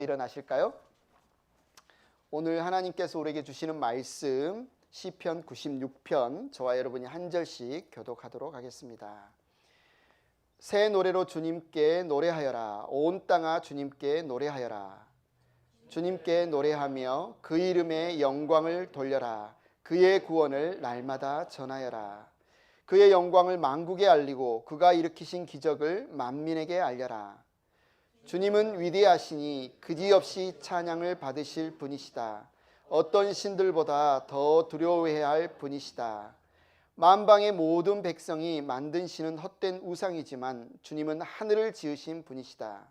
일어나실까요? 오늘 하나님께서 우리에게 주시는 말씀 시편 96편 저와 여러분이 한 절씩 교독하도록 하겠습니다. 새 노래로 주님께 노래하여라. 온 땅아 주님께 노래하여라. 주님께 노래하며 그 이름의 영광을 돌려라. 그의 구원을 날마다 전하여라. 그의 영광을 만국에 알리고 그가 일으키신 기적을 만민에게 알려라. 주님은 위대하시니 그지없이 찬양을 받으실 분이시다. 어떤 신들보다 더 두려워해야 할 분이시다. 만방의 모든 백성이 만드시는 헛된 우상이지만 주님은 하늘을 지으신 분이시다.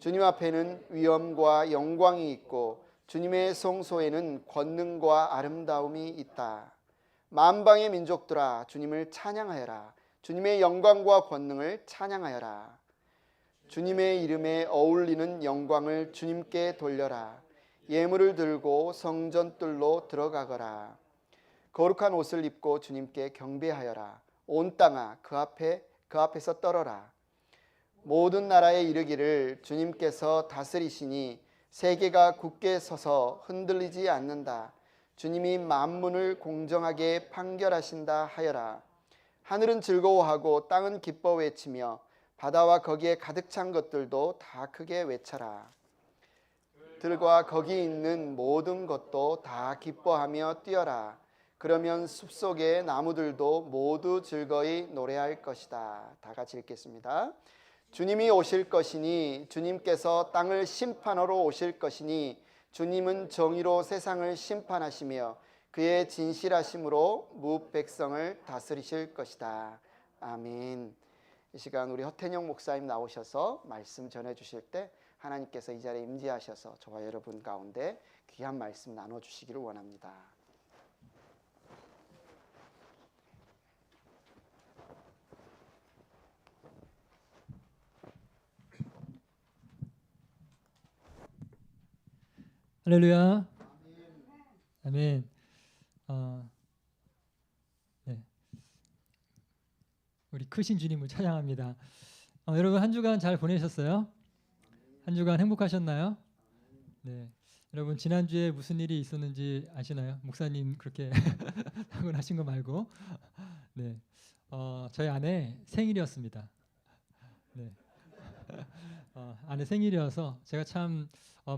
주님 앞에는 위엄과 영광이 있고 주님의 성소에는 권능과 아름다움이 있다. 만방의 민족들아 주님을 찬양하여라. 주님의 영광과 권능을 찬양하여라. 주님의 이름에 어울리는 영광을 주님께 돌려라. 예물을 들고 성전뜰로 들어가거라. 거룩한 옷을 입고 주님께 경배하여라. 온 땅아 그 앞에서 떨어라. 모든 나라에 이르기를 주님께서 다스리시니 세계가 굳게 서서 흔들리지 않는다. 주님이 만문을 공정하게 판결하신다 하여라. 하늘은 즐거워하고 땅은 기뻐 외치며 바다와 거기에 가득 찬 것들도 다 크게 외쳐라. 들과 거기 있는 모든 것도 다 기뻐하며 뛰어라. 그러면 숲속의 나무들도 모두 즐거이 노래할 것이다. 다 같이 읽겠습니다. 주님이 오실 것이니 주님께서 땅을 심판하러 오실 것이니 주님은 정의로 세상을 심판하시며 그의 진실하심으로 무 백성을 다스리실 것이다. 아멘. 이 시간 우리 허태영 목사님 나오셔서 말씀 전해주실 때 하나님께서 이 자리에 임재하셔서 저와 여러분 가운데 귀한 말씀 나눠주시기를 원합니다. 할렐루야. 아멘. 네. 우리 크신 주님을 찬양합니다. 여러분 한 주간 잘 보내셨어요? 한 주간 행복하셨나요? 네. 여러분 지난주에 무슨 일이 있었는지 아시나요? 목사님 그렇게 타고나신 거 말고. 네. 저희 아내 생일이었습니다. 네. 아내 생일이어서 제가 참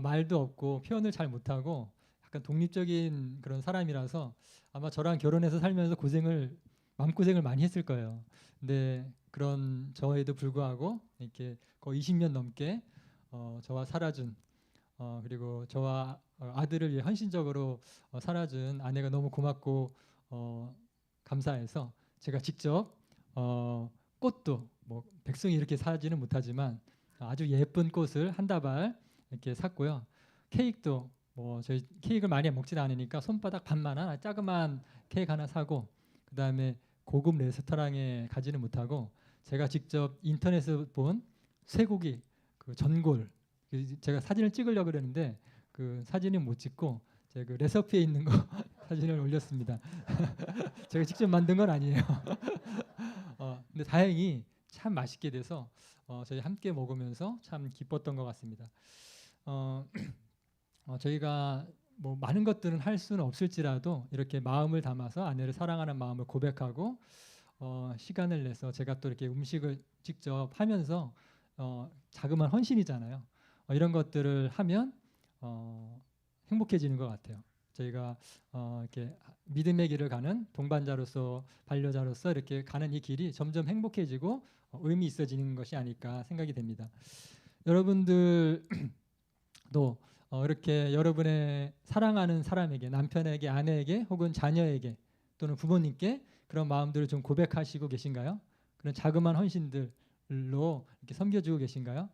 말도 없고 표현을 잘 못하고 약간 독립적인 그런 사람이라서 아마 저랑 결혼해서 살면서 마음고생을 많이 했을 거예요. 근데 그런 저에도 불구하고 이렇게 거의 20년 넘게 저와 살아준 그리고 저와 아들을 위해 헌신적으로 살아준 아내가 너무 고맙고 감사해서 제가 직접 꽃도 뭐 백송이 이렇게 사지는 못하지만 아주 예쁜 꽃을 한 다발 이렇게 샀고요. 케이크도 뭐 저희 케이크를 많이 먹지는 않으니까 손바닥 반만한 자그마한 케이크 하나 사고, 그 다음에 고급 레스토랑에 가지는 못하고 제가 직접 인터넷에서 본 쇠고기 그 전골, 제가 사진을 찍으려고 그랬는데 그 사진은 못 찍고 제가 그 레시피에 있는 거 사진을 올렸습니다. 제가 직접 만든 건 아니에요. 근데 다행히 참 맛있게 돼서 저희 함께 먹으면서 참 기뻤던 것 같습니다. 저희가 뭐 많은 것들은 할 수는 없을지라도 이렇게 마음을 담아서 아내를 사랑하는 마음을 고백하고 시간을 내서 제가 또 이렇게 음식을 직접 하면서 자그마한 헌신이잖아요. 이런 것들을 하면 행복해지는 것 같아요. 저희가 이렇게 믿음의 길을 가는 동반자로서 반려자로서 이렇게 가는 이 길이 점점 행복해지고 의미 있어지는 것이 아닐까 생각이 됩니다. 여러분들도 이렇게 여러분의 사랑하는 사람에게, 남편에게, 아내에게 혹은 자녀에게 또는 부모님께 그런 마음들을 좀 고백하시고 계신가요? 그런 자그마한 헌신들로 이렇게 섬겨주고 계신가요?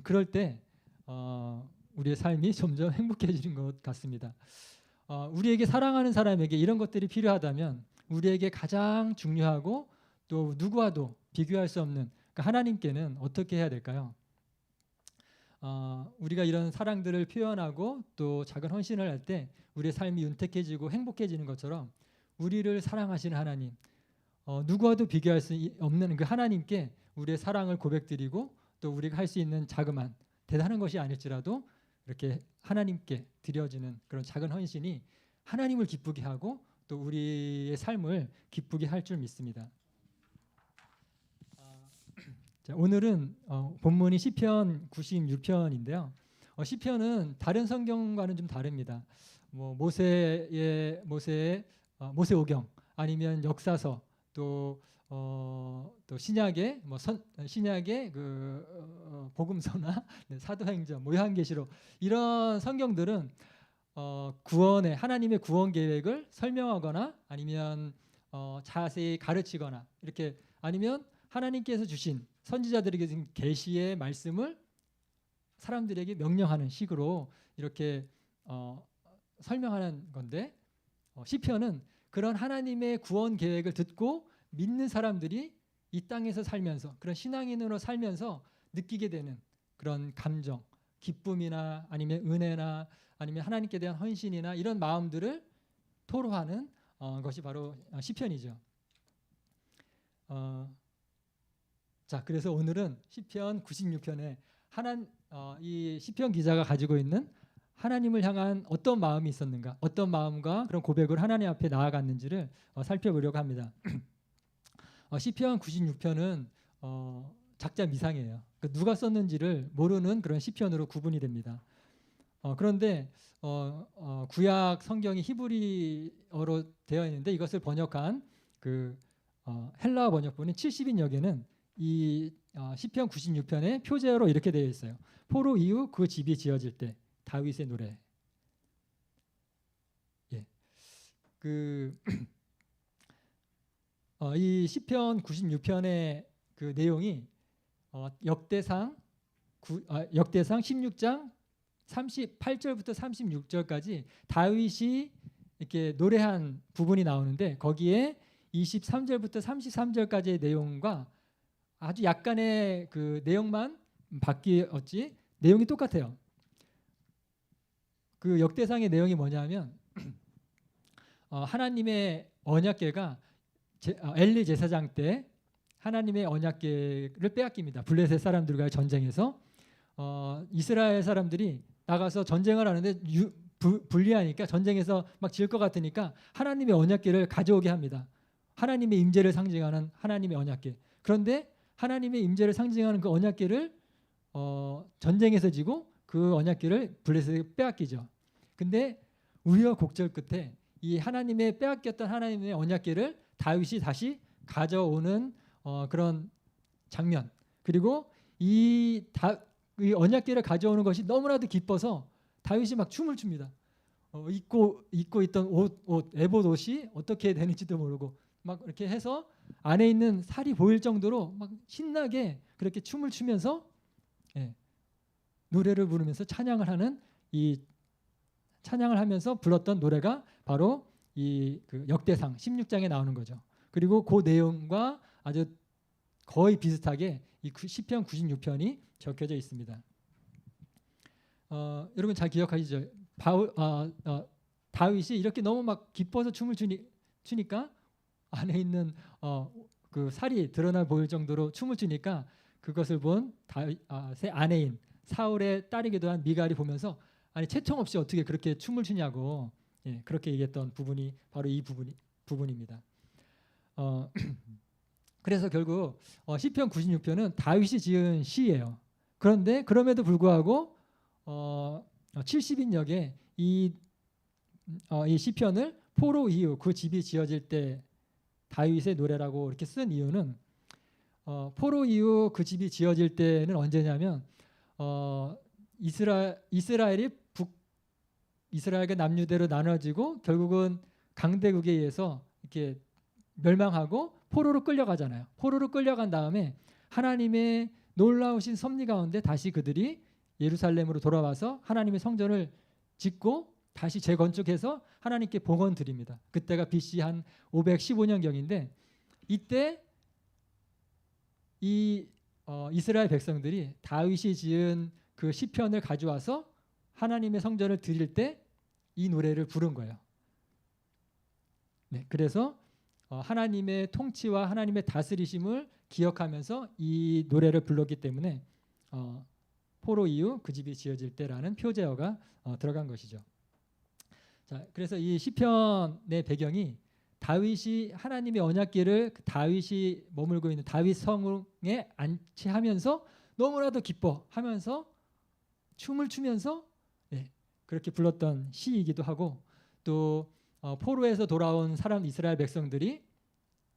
그럴 때 우리의 삶이 점점 행복해지는 것 같습니다. 우리에게 사랑하는 사람에게 이런 것들이 필요하다면 우리에게 가장 중요하고 또 누구와도 비교할 수 없는 그러니까 하나님께는 어떻게 해야 될까요? 우리가 이런 사랑들을 표현하고 또 작은 헌신을 할 때 우리의 삶이 윤택해지고 행복해지는 것처럼 우리를 사랑하시는 하나님, 누구와도 비교할 수 없는 그 하나님께 우리의 사랑을 고백드리고 또 우리가 할 수 있는 자그마한 대단한 것이 아닐지라도 이렇게 하나님께 드려지는 그런 작은 헌신이 하나님을 기쁘게 하고 또 우리의 삶을 기쁘게 할 줄 믿습니다. 자, 오늘은 본문이 시편 96편인데요. 시편은 다른 성경과는 좀 다릅니다. 뭐 모세오경 아니면 역사서 또 신약의 신약의 복음서나 네, 사도행전, 요한계시록 이런 성경들은 구원의 하나님의 구원 계획을 설명하거나 아니면 자세히 가르치거나 이렇게 아니면 하나님께서 주신 선지자들에게 준 계시의 말씀을 사람들에게 명령하는 식으로 이렇게 설명하는 건데 시편은 그런 하나님의 구원 계획을 듣고 믿는 사람들이 이 땅에서 살면서 그런 신앙인으로 살면서 느끼게 되는 그런 감정, 기쁨이나 아니면 은혜나 아니면 하나님께 대한 헌신이나 이런 마음들을 토로하는 것이 바로 시편이죠. 자, 그래서 오늘은 시편 96편에 이 시편 기자가 가지고 있는 하나님을 향한 어떤 마음이 있었는가, 어떤 마음과 그런 고백을 하나님 앞에 나아갔는지를 살펴보려고 합니다. 시편 96편은 작자 미상이에요. 그러니까 누가 썼는지를 모르는 그런 시편으로 구분이 됩니다. 그런데 구약 성경이 히브리어로 되어 있는데 이것을 번역한 헬라어 번역본인 70인역에는 이 시편 96편의 표제어로 이렇게 되어 있어요. 포로 이후 그 집이 지어질 때 다윗의 노래. 예. 이 시편 96편의 그 내용이 역대상 16장 38절부터 36절까지 다윗이 이렇게 노래한 부분이 나오는데 거기에 23절부터 33절까지의 내용과 아주 약간의 그 내용만 바뀌었지 내용이 똑같아요. 그 역대상의 내용이 뭐냐면 하나님의 언약궤가 엘리 제사장 때 하나님의 언약궤를 빼앗깁니다. 블레셋 사람들과의 전쟁에서 이스라엘 사람들이 나가서 전쟁을 하는데 불리하니까 전쟁에서 막 질 것 같으니까 하나님의 언약궤를 가져오게 합니다. 하나님의 임재를 상징하는 하나님의 언약궤. 그런데 하나님의 임재를 상징하는 그 언약궤를 전쟁에서 지고 그 언약궤를 블레셋에 빼앗기죠. 근데 우여곡절 끝에 이 하나님의 빼앗겼던 하나님의 언약궤를 다윗이 다시 가져오는 그런 장면. 그리고 이 언약궤를 가져오는 것이 너무나도 기뻐서 다윗이 막 춤을 춥니다. 입고 있던 옷 에봇 옷이 어떻게 되는지도 모르고 막 이렇게 해서 안에 있는 살이 보일 정도로 막 신나게 그렇게 춤을 추면서 노래를 부르면서 찬양을 하면서 불렀던 노래가 바로 이 역대상 16장에 나오는 거죠. 그리고 그 내용과 아주 거의 비슷하게 이 시편 96편이 적혀져 있습니다. 여러분 잘 기억하시죠? 다윗이 이렇게 너무 막 기뻐서 춤을 추니까 안에 있는 그 살이 드러나 보일 정도로 춤을 추니까 그것을 본 새 아내인 사울의 딸이기도 한 미갈이 보면서 아니 채통 없이 어떻게 그렇게 춤을 추냐고 그렇게 얘기했던 부분이 바로 이 부분입니다. 그래서 결국 시편 96편은 다윗이 지은 시예요. 그런데 그럼에도 불구하고 70인역에 이 시편을 포로 이후 그 집이 지어질 때 다윗의 노래라고 이렇게 쓴 이유는 포로 이후 그 집이 지어질 때는 언제냐면 이스라엘이 이스라엘과 남유대로 나눠지고 결국은 강대국에 의해서 이렇게 멸망하고 포로로 끌려가잖아요. 포로로 끌려간 다음에 하나님의 놀라우신 섭리 가운데 다시 그들이 예루살렘으로 돌아와서 하나님의 성전을 짓고 다시 재건축해서 하나님께 봉헌 드립니다. 그때가 BC 한 515년경인데 이때 이 이스라엘 백성들이 다윗이 지은 그 시편을 가져와서 하나님의 성전을 드릴 때 이 노래를 부른 거예요. 네, 그래서 하나님의 통치와 하나님의 다스리심을 기억하면서 이 노래를 불렀기 때문에 포로 이후 그 집이 지어질 때라는 표제어가 들어간 것이죠. 자, 그래서 이 시편의 배경이 다윗이 하나님의 언약궤를 다윗이 머물고 있는 다윗 성에 안치하면서 너무나도 기뻐하면서 춤을 추면서 그렇게 불렀던 시이기도 하고, 또 포로에서 돌아온 이스라엘 백성들이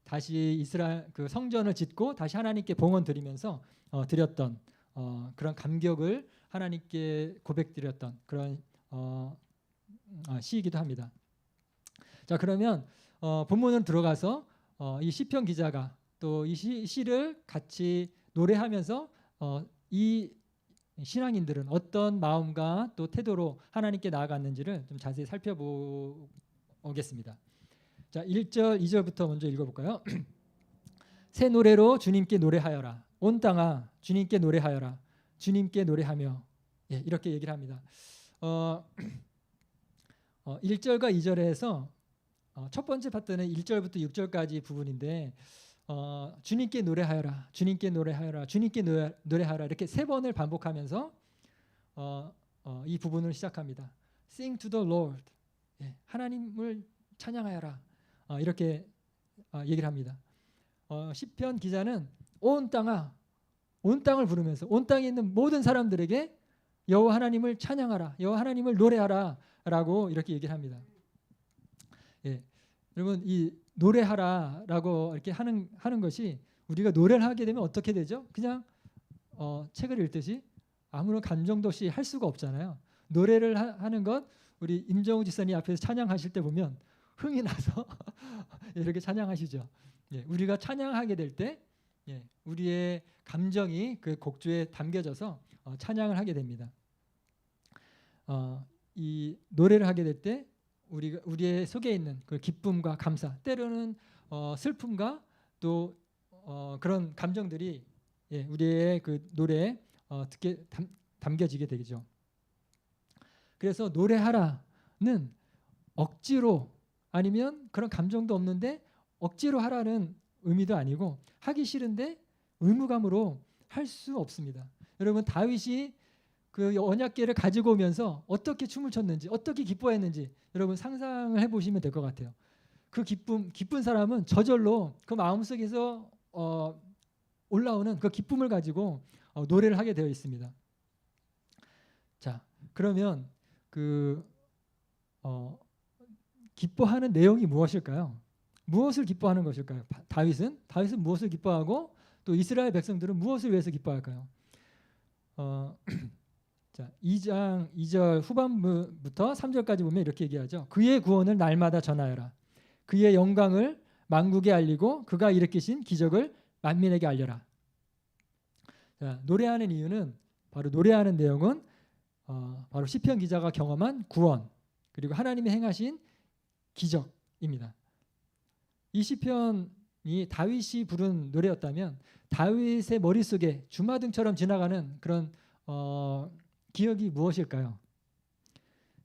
다시 이스라엘 그 성전을 짓고 다시 하나님께 봉헌 드리면서 드렸던 그런 감격을 하나님께 고백드렸던 그런 시이기도 합니다. 자, 그러면 본문으로 들어가서 이 시편 기자가 또 이 시를 같이 노래하면서 이 신앙인들은 어떤 마음과 또 태도로 하나님께 나아갔는지를 좀 자세히 살펴보겠습니다. 자, 1절, 2절부터 먼저 읽어볼까요? 새 노래로 주님께 노래하여라. 온 땅아 주님께 노래하여라. 주님께 노래하며. 이렇게 얘기를 합니다. 1절과 2절에서 첫 번째 파트는 1절부터 6절까지 부분인데 주님께 노래하여라, 주님께 노래하여라, 주님께 노래하여라 이렇게 세 번을 반복하면서 이 부분을 시작합니다. Sing to the Lord, 하나님을 찬양하여라, 이렇게 얘기를 합니다. 시편 기자는 온 땅아, 온 땅을 부르면서 온 땅에 있는 모든 사람들에게 여호와 하나님을 찬양하라, 여호와 하나님을 노래하라라고 이렇게 얘기를 합니다. 여러분, 이 노래하라라고 이렇게 하는 것이 우리가 노래를 하게 되면 어떻게 되죠? 그냥 책을 읽듯이 아무런 감정도 없이 할 수가 없잖아요. 노래를 하는 것, 우리 임정우 지사님 앞에서 찬양하실 때 보면 흥이 나서 이렇게 찬양하시죠. 우리가 찬양하게 될 때 우리의 감정이 그 곡조에 담겨져서 찬양을 하게 됩니다. 이 노래를 하게 될 때 우리의 속에 있는 그 기쁨과 감사, 때로는 슬픔과 또 그런 감정들이 우리의 그 노래에 담겨지게 되죠. 그래서 노래하라는 억지로 아니면 그런 감정도 없는데 억지로 하라는 의미도 아니고 하기 싫은데 의무감으로 할 수 없습니다. 여러분, 다윗이 그 언약궤를 가지고 오면서 어떻게 춤을 췄는지, 어떻게 기뻐했는지 여러분 상상을 해보시면 될 것 같아요. 그 기쁜 사람은 저절로 그 마음속에서 올라오는 그 기쁨을 가지고 노래를 하게 되어 있습니다. 자, 그러면 그 기뻐하는 내용이 무엇일까요? 무엇을 기뻐하는 것일까요? 다윗은 무엇을 기뻐하고 또 이스라엘 백성들은 무엇을 위해서 기뻐할까요? 자, 2장 2절 후반부부터 3절까지 보면 이렇게 얘기하죠. 그의 구원을 날마다 전하여라. 그의 영광을 만국에 알리고 그가 일으키신 기적을 만민에게 알려라. 자, 노래하는 이유는 바로 노래하는 내용은 바로 시편 기자가 경험한 구원 그리고 하나님이 행하신 기적입니다. 이 시편이 다윗이 부른 노래였다면 다윗의 머릿속에 주마등처럼 지나가는 그런 기억이 무엇일까요?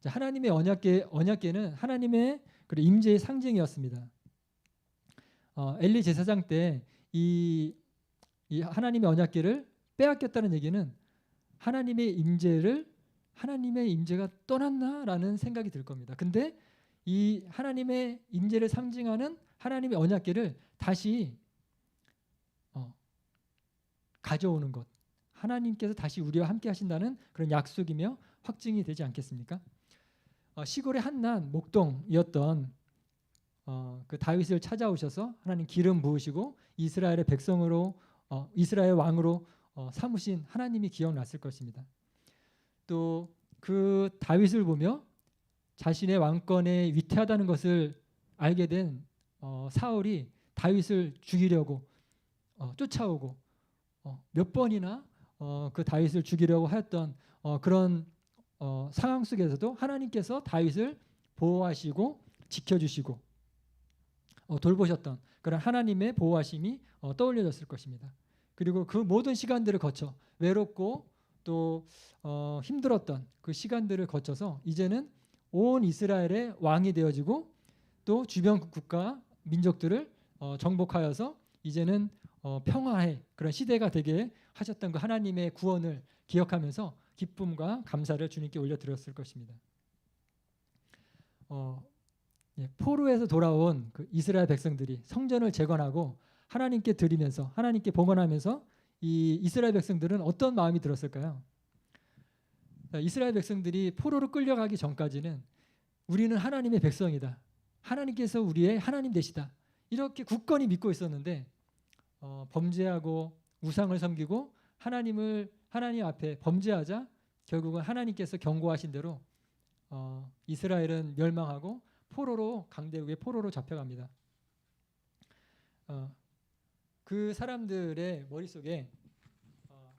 자, 하나님의 언약궤는 하나님의 임재의 상징이었습니다. 엘리 제사장 때 이 하나님의 언약궤를 빼앗겼다는 얘기는 하나님의 임재가 떠났나라는 생각이 들 겁니다. 근데 이 하나님의 임재를 상징하는 하나님의 언약궤를 다시 가져오는 것, 하나님께서 다시 우리와 함께 하신다는 그런 약속이며 확증이 되지 않겠습니까? 시골의 한낱 목동이었던 그 다윗을 찾아오셔서 하나님 기름 부으시고 이스라엘의 백성으로 이스라엘 왕으로 삼으신 하나님이 기억났을 것입니다. 또 그 다윗을 보며 자신의 왕권에 위태하다는 것을 알게 된 사울이 다윗을 죽이려고 쫓아오고 몇 번이나 그 다윗을 죽이려고 하였던 그런 상황 속에서도 하나님께서 다윗을 보호하시고 지켜주시고 돌보셨던 그런 하나님의 보호하심이 떠올려졌을 것입니다. 그리고 그 모든 시간들을 거쳐 외롭고 또 힘들었던 그 시간들을 거쳐서 이제는 온 이스라엘의 왕이 되어지고 또 주변 국가 민족들을 정복하여서 이제는 평화의 그런 시대가 되게 하셨던 그 하나님의 구원을 기억하면서 기쁨과 감사를 주님께 올려드렸을 것입니다. 포로에서 돌아온 그 이스라엘 백성들이 성전을 재건하고 하나님께 드리면서 하나님께 봉헌하면서 이 이스라엘 백성들은 어떤 마음이 들었을까요? 이스라엘 백성들이 포로로 끌려가기 전까지는 우리는 하나님의 백성이다. 하나님께서 우리의 하나님 되시다. 이렇게 굳건히 믿고 있었는데 범죄하고 우상을 섬기고 하나님 앞에 범죄하자 결국은 하나님께서 경고하신 대로 이스라엘은 멸망하고 강대국의 포로로 잡혀갑니다. 그 사람들의 머릿속에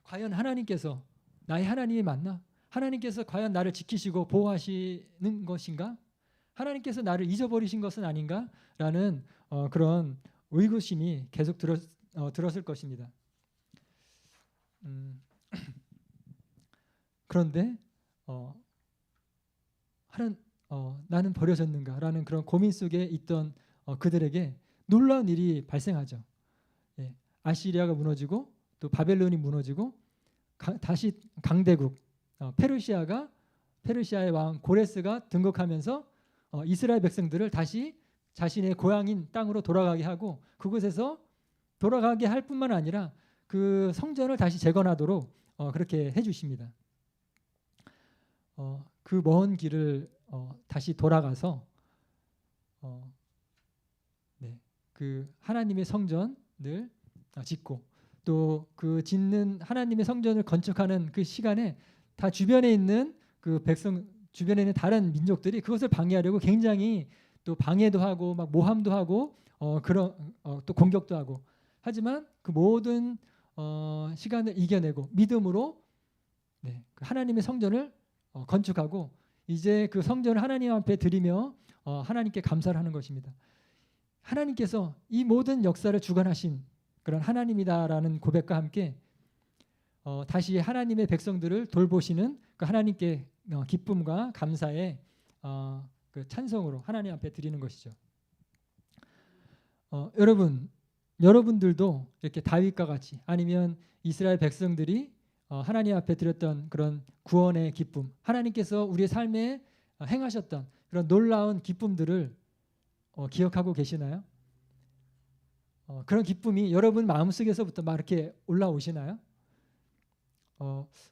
과연 하나님께서 나의 하나님이 맞나? 하나님께서 과연 나를 지키시고 보호하시는 것인가? 하나님께서 나를 잊어버리신 것은 아닌가? 라는 그런 의구심이 계속 들었을 것입니다. 그런데 나는 버려졌는가? 라는 그런 고민 속에 있던 그들에게 놀라운 일이 발생하죠. 아시리아가 무너지고 또 바벨론이 무너지고 다시 강대국 페르시아의 왕 고레스가 등극하면서 이스라엘 백성들을 다시 자신의 고향인 땅으로 돌아가게 하고 그곳에서 돌아가게 할 뿐만 아니라 그 성전을 다시 재건하도록 그렇게 해주십니다. 그 먼 길을 다시 돌아가서 그 하나님의 성전을 짓고 또 그 짓는 하나님의 성전을 건축하는 그 시간에 다 주변에 있는 그 주변에 있는 다른 민족들이 그것을 방해하려고 굉장히 또 방해도 하고 막 모함도 하고 또 공격도 하고 하지만 그 모든 시간을 이겨내고 믿음으로 그 하나님의 성전을 건축하고 이제 그 성전을 하나님 앞에 드리며 하나님께 감사를 하는 것입니다. 하나님께서 이 모든 역사를 주관하신 그런 하나님이다라는 고백과 함께 다시 하나님의 백성들을 돌보시는 그 하나님께 기쁨과 감사의 그 찬송으로 하나님 앞에 드리는 것이죠. 여러분들도 이렇게 다윗과 같이 아니면 이스라엘 백성들이 하나님 앞에 드렸던 그런 구원의 기쁨, 하나님께서 우리의 삶에 행하셨던 그런 놀라운 기쁨들을 기억하고 계시나요? 그런 기쁨이 여러분 마음속에서부터 막 이렇게 올라오시나요?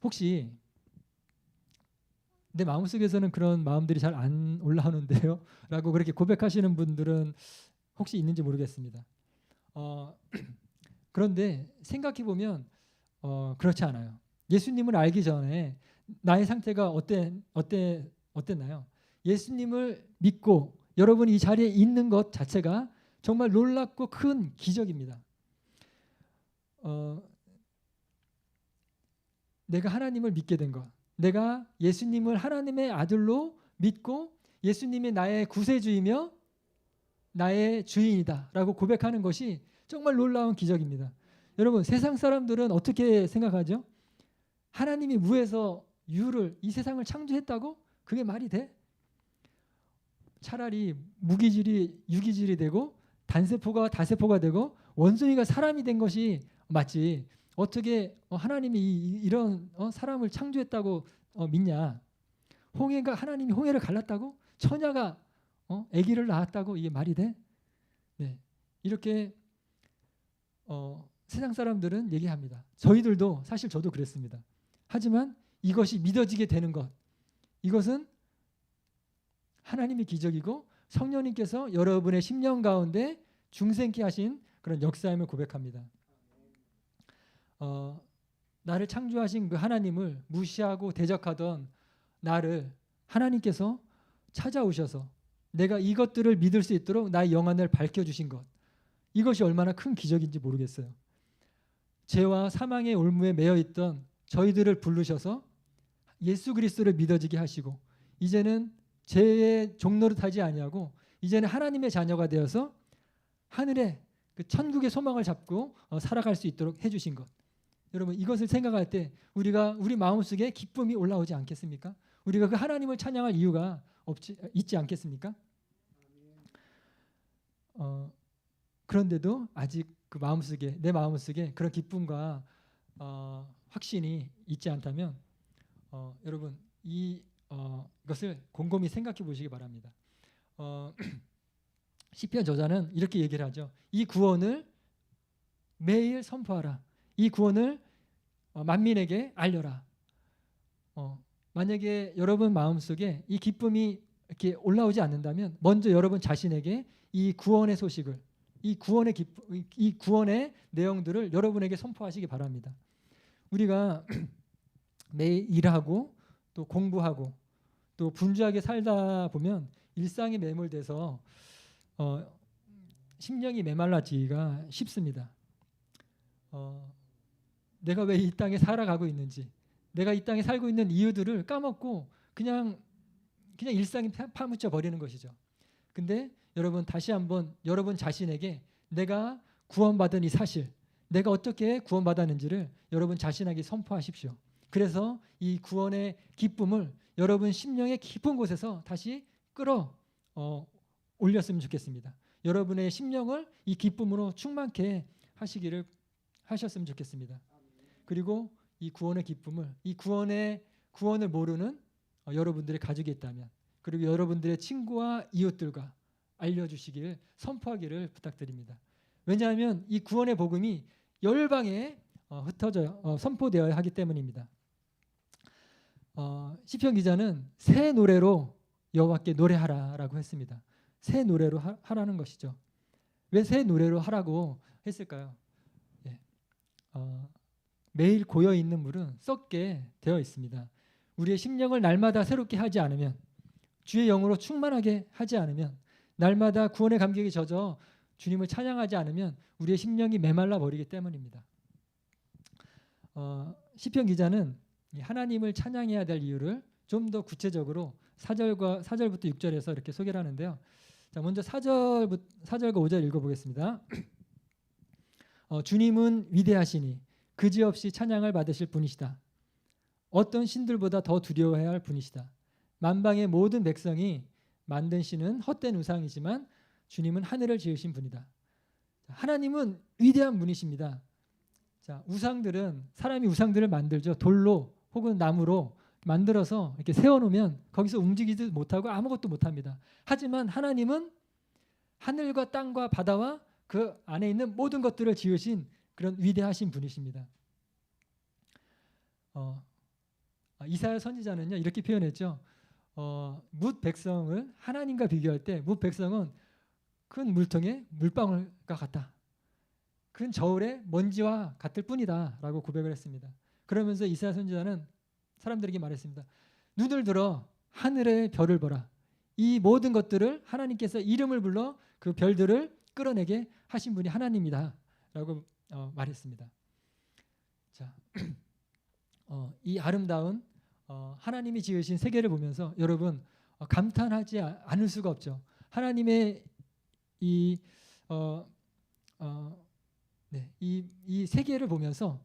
혹시 내 마음속에서는 그런 마음들이 잘 안 올라오는데요? 라고 그렇게 고백하시는 분들은 혹시 있는지 모르겠습니다. 그런데 생각해 보면 그렇지 않아요. 예수님을 알기 전에 나의 상태가 어땠나요? 예수님을 믿고 여러분이 이 자리에 있는 것 자체가 정말 놀랍고 큰 기적입니다. 내가 하나님을 믿게 된 것, 내가 예수님을 하나님의 아들로 믿고 예수님이 나의 구세주이며 나의 주인이다라고 고백하는 것이 정말 놀라운 기적입니다. 여러분, 세상 사람들은 어떻게 생각하죠? 하나님이 무에서 유를 이 세상을 창조했다고? 그게 말이 돼? 차라리 무기질이 유기질이 되고 단세포가 다세포가 되고 원숭이가 사람이 된 것이 맞지. 어떻게 하나님이 이런 사람을 창조했다고 믿냐? 하나님이 홍해를 갈랐다고? 처녀가 아기를 낳았다고? 이게 말이 돼? 네, 이렇게 세상 사람들은 얘기합니다. 저희들도 사실 저도 그랬습니다. 하지만 이것이 믿어지게 되는 것, 이것은 하나님의 기적이고 성령님께서 여러분의 심령 가운데 중생케 하신 그런 역사임을 고백합니다. 나를 창조하신 그 하나님을 무시하고 대적하던 나를 하나님께서 찾아오셔서 내가 이것들을 믿을 수 있도록 나의 영안을 밝혀주신 것, 이것이 얼마나 큰 기적인지 모르겠어요. 죄와 사망의 올무에 매여 있던 저희들을 부르셔서 예수 그리스도를 믿어지게 하시고 이제는 죄의 종노릇 하지 아니하고 이제는 하나님의 자녀가 되어서 하늘의 그 천국의 소망을 잡고 살아갈 수 있도록 해주신 것. 여러분, 이것을 생각할 때 우리 마음속에 기쁨이 올라오지 않겠습니까? 우리가 그 하나님을 찬양할 이유가 있지 않겠습니까? 그런데도 아직 내 마음속에 그런 기쁨과 확신이 있지 않다면 여러분 이것을 곰곰이 생각해 보시기 바랍니다. 시편 저자는 이렇게 얘기를 하죠. 이 구원을 매일 선포하라. 이 구원을 만민에게 알려라. 만약에 여러분 마음속에 이 기쁨이 이렇게 올라오지 않는다면 먼저 여러분 자신에게 이 구원의 소식을, 이 구원의 내용들을 여러분에게 선포하시기 바랍니다. 우리가 매일 일하고 또 공부하고 또 분주하게 살다 보면 일상에 매몰돼서 심령이 메말라지기가 쉽습니다. 내가 왜 이 땅에 살아가고 있는지, 내가 이 땅에 살고 있는 이유들을 까먹고 그냥 일상에 파묻혀 버리는 것이죠. 근데 여러분 다시 한번 여러분 자신에게 내가 구원받은 이 사실, 내가 어떻게 구원받았는지를 여러분 자신에게 선포하십시오. 그래서 이 구원의 기쁨을 여러분 심령의 깊은 곳에서 다시 끌어 올렸으면 좋겠습니다. 여러분의 심령을 이 기쁨으로 충만케 하셨으면 좋겠습니다. 그리고 이 구원의 기쁨을, 이 구원을 모르는 여러분들의 가족이 있다면, 그리고 여러분들의 친구와 이웃들과 알려주시길, 선포하기를 부탁드립니다. 왜냐하면 이 구원의 복음이 열방에 선포되어야 하기 때문입니다. 시편 기자는 새 노래로 여호와께 노래하라라고 했습니다. 새 노래로 하라는 것이죠. 왜 새 노래로 하라고 했을까요? 매일 고여 있는 물은 썩게 되어 있습니다. 우리의 심령을 날마다 새롭게 하지 않으면, 주의 영으로 충만하게 하지 않으면, 날마다 구원의 감격에 젖어 주님을 찬양하지 않으면 우리의 심령이 메말라 버리기 때문입니다. 시편 기자는 하나님을 찬양해야 될 이유를 좀 더 구체적으로 4절부터 6절에서 이렇게 소개를 하는데요. 자, 먼저 4절과 5절 읽어보겠습니다. 주님은 위대하시니 그지없이 찬양을 받으실 분이시다. 어떤 신들보다 더 두려워해야 할 분이시다. 만방의 모든 백성이 만든 신은 헛된 우상이지만 주님은 하늘을 지으신 분이다. 하나님은 위대한 분이십니다. 자, 사람이 우상들을 만들죠. 돌로 혹은 나무로 만들어서 이렇게 세워놓으면 거기서 움직이지도 못하고 아무것도 못합니다. 하지만 하나님은 하늘과 땅과 바다와 그 안에 있는 모든 것들을 지으신 그런 위대하신 분이십니다. 이사야 선지자는요 이렇게 표현했죠. 뭇 백성을 하나님과 비교할 때 뭇 백성은 큰 물통에 물방울과 같다. 큰 저울의 먼지와 같을 뿐이다라고 고백을 했습니다. 그러면서 이사야 선지자는 사람들에게 말했습니다. 눈을 들어 하늘의 별을 보라. 이 모든 것들을 하나님께서 이름을 불러 그 별들을 끌어내게 하신 분이 하나님이다라고 말했습니다. 자, 이 아름다운 하나님이 지으신 세계를 보면서 여러분 감탄하지 않을 수가 없죠. 하나님의 이 세계를 보면서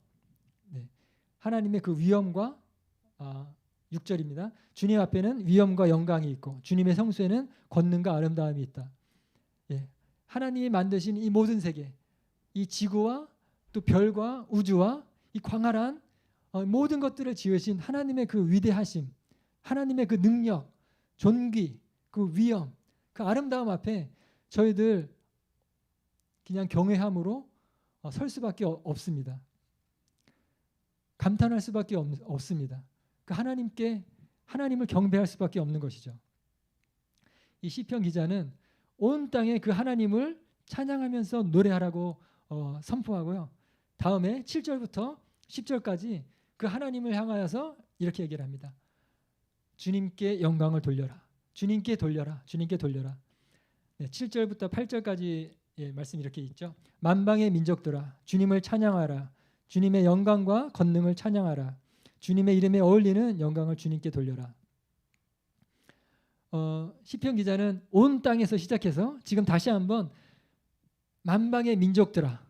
하나님의 그 위엄과 6절입니다. 주님 앞에는 위엄과 영광이 있고 주님의 성수에는 권능과 아름다움이 있다. 하나님이 만드신 이 모든 세계, 이 지구와 또 별과 우주와 이 광활한 모든 것들을 지으신 하나님의 그 위대하심, 하나님의 그 능력, 존귀, 그 위엄, 그 아름다움 앞에 저희들 그냥 경외함으로 설 수밖에 없습니다. 감탄할 수밖에 없습니다. 그 하나님을 경배할 수밖에 없는 것이죠. 이 시편 기자는 온 땅에 그 하나님을 찬양하면서 노래하라고 선포하고요. 다음에 7절부터 10절까지 그 하나님을 향하여서 이렇게 얘기를 합니다. 주님께 영광을 돌려라. 주님께 돌려라. 주님께 돌려라. 7절부터 8절까지 말씀이 이렇게 있죠. 만방의 민족들아 주님을 찬양하라. 주님의 영광과 권능을 찬양하라. 주님의 이름에 어울리는 영광을 주님께 돌려라. 시편 기자는 온 땅에서 시작해서 지금 다시 한번 만방의 민족들아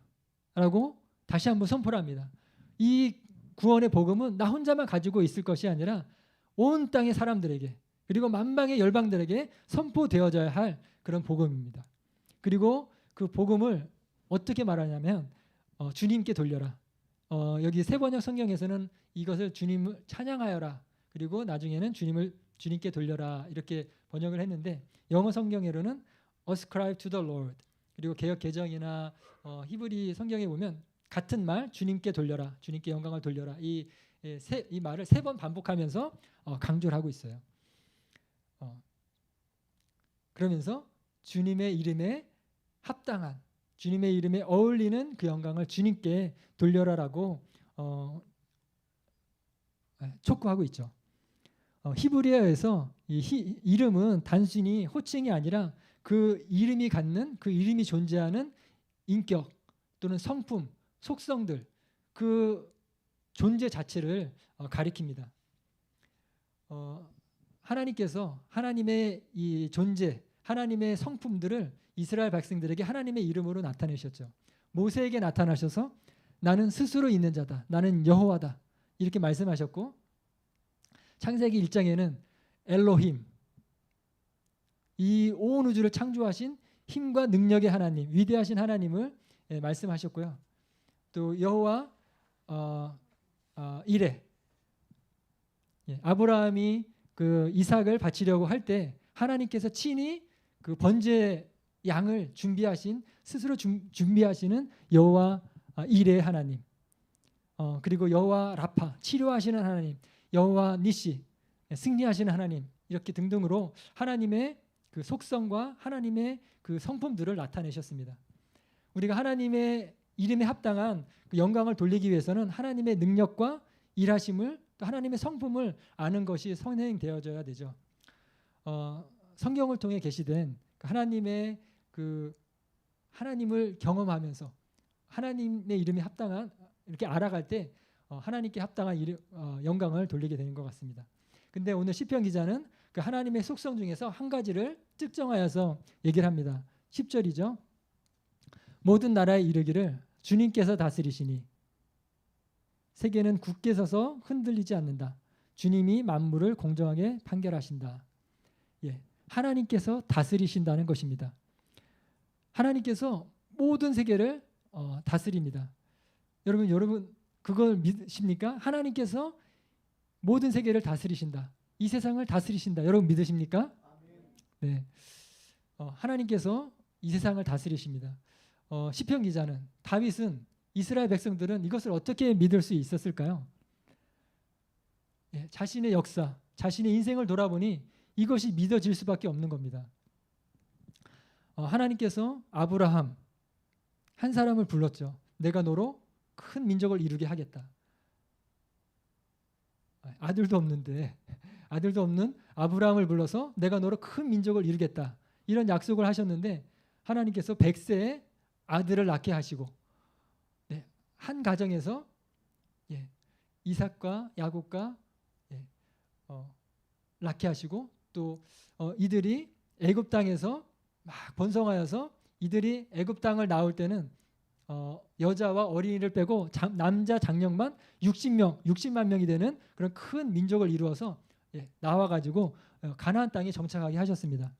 라고 다시 한번 선포를 합니다. 이 구원의 복음은 나 혼자만 가지고 있을 것이 아니라 온 땅의 사람들에게 그리고 만방의 열방들에게 선포되어져야 할 그런 복음입니다. 그리고 그 복음을 어떻게 말하냐면 주님께 돌려라. 여기 세번역 성경에서는 이것을 주님을 찬양하여라, 그리고 나중에는 주님께 돌려라 이렇게 번역을 했는데, 영어 성경으로는 ascribe to the Lord, 그리고 개역 개정이나 히브리 성경에 보면 같은 말, 주님께 돌려라, 주님께 영광을 돌려라, 이 말을 3번 반복하면서 강조를 하고 있어요. 그러면서 주님의 이름에 합당한, 주님의 이름에 어울리는 그 영광을 주님께 돌려라라고 촉구하고 있죠. 히브리어에서 이름은 단순히 호칭이 아니라 그 이름이 갖는, 그 이름이 존재하는 인격 또는 성품, 속성들, 그 존재 자체를 가리킵니다. 하나님께서 하나님의 이 존재, 하나님의 성품들을 이스라엘 백성들에게 하나님의 이름으로 나타내셨죠. 모세에게 나타나셔서 나는 스스로 있는 자다, 나는 여호와다 이렇게 말씀하셨고, 창세기 1장에는 엘로힘, 이 온 우주를 창조하신 힘과 능력의 하나님, 위대하신 하나님을 말씀하셨고요. 또 여호와 이레, 아브라함이 그 이삭을 바치려고 할 때 하나님께서 친히 그 번제 양을 준비하신, 스스로 준비하시는 여호와 이레 하나님, 그리고 여호와 라파, 치료하시는 하나님, 여호와 니시, 승리하시는 하나님, 이렇게 등등으로 하나님의 그 속성과 하나님의 그 성품들을 나타내셨습니다. 우리가 하나님의 이름에 합당한 그 영광을 돌리기 위해서는 하나님의 능력과 일하심을, 또 하나님의 성품을 아는 것이 선행되어져야 되죠. 성경을 통해 계시된 하나님의 그 하나님을 경험하면서 하나님의 이름에 합당한, 이렇게 알아갈 때 하나님께 합당한 영광을 돌리게 되는 것 같습니다. 근데 오늘 시편 기자는 그 하나님의 속성 중에서 한 가지를 특정하여서 얘기를 합니다. 10절이죠. 모든 나라에 이르기를 주님께서 다스리시니 세계는 굳게 서서 흔들리지 않는다. 주님이 만물을 공정하게 판결하신다. 하나님께서 다스리신다는 것입니다. 하나님께서 모든 세계를 다스립니다. 여러분 그걸 믿으십니까? 하나님께서 모든 세계를 다스리신다, 이 세상을 다스리신다, 여러분 믿으십니까? 네, 하나님께서 이 세상을 다스리십니다. 시편 기자는, 다윗은, 이스라엘 백성들은 이것을 어떻게 믿을 수 있었을까요? 자신의 역사, 자신의 인생을 돌아보니 이것이 믿어질 수밖에 없는 겁니다. 하나님께서 아브라함 한 사람을 불렀죠. 내가 너로 큰 민족을 이루게 하겠다. 아들도 없는 아브라함을 불러서 내가 너로 큰 민족을 이루겠다, 이런 약속을 하셨는데, 하나님께서 100세에 아들을 낳게 하시고, 한 가정에서 이삭과 야곱과 낳게 하시고, 또 이들이 애굽 땅에서 막 번성하여서 이들이 애굽 땅을 나올 때는 여자와 어린이를 빼고 남자 장령만 60만 명이 되는 그런 큰 민족을 이루어서 나와가지고 가나안 땅에 정착하게 하셨습니다.